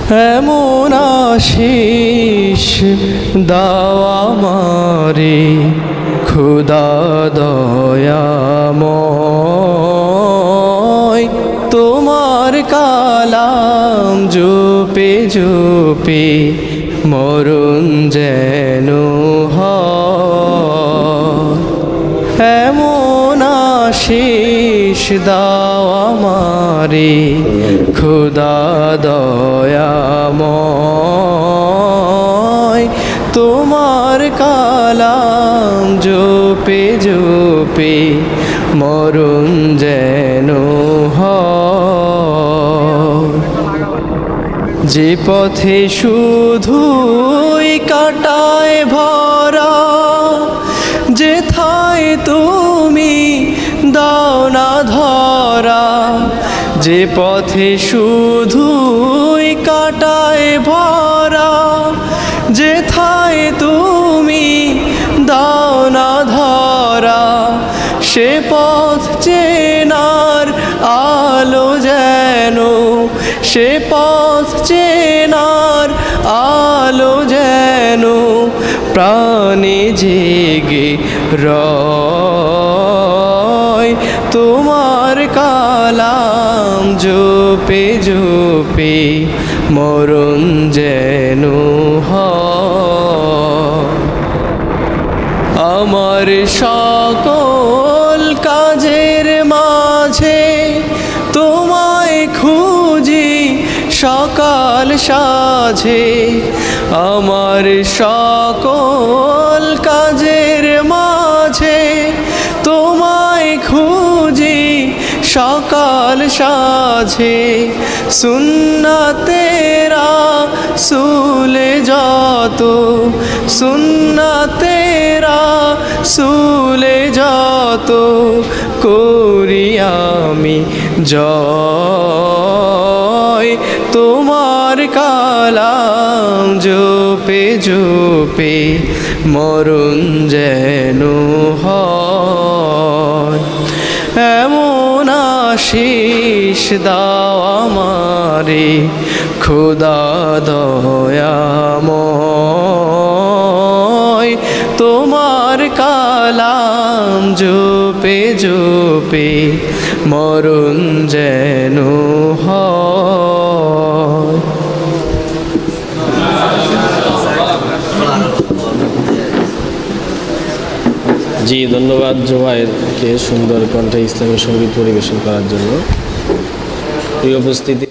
এমন আশিস দাও আমারে খোদা দয়াময়, তোমার কালাম জপে জপে মরণ যেন হয়। এমন আশিস দাও আমারে খোদা দয়াময়, তোমার কালাম জপে জপে মরণ যেন হয়। যে পথে শুধুই কাটায় ভরা, যেথায় তুমি দাও না ধরা। যে পথে শুধুই কাটায় ভরা, যেথায় তুমি দাও না ধরা। সে পথ চেনার আলো যেন, সে পথ চেনার আলো যেন প্রাণে জেগে রয়। তোমার কালাম জপে জপে মরণ যেন হয়। আমার সকল কাজের মাঝে তোমায় খুঁজি সকাল সাঝে। আমার সকল কাজের মাঝে তোমায় খুঁজি সকাল সাঝে। সুন্নাতেরা সুলে যত, সুন্নাতেরা সুলে যত করি আমি জয়। তোমার কালাম জপে জপে মরণ যেন হয়। এমন আশিস দাও আমারে খোদা দয়াময়, তোমার কালাম জপে জপে মরণ যেন হয়। জি, ধন্যবাদ জুবায়েরকে সুন্দর কণ্ঠে ইসলামী সঙ্গীত পরিবেশন করার জন্য। প্রিয় উপস্থিতি।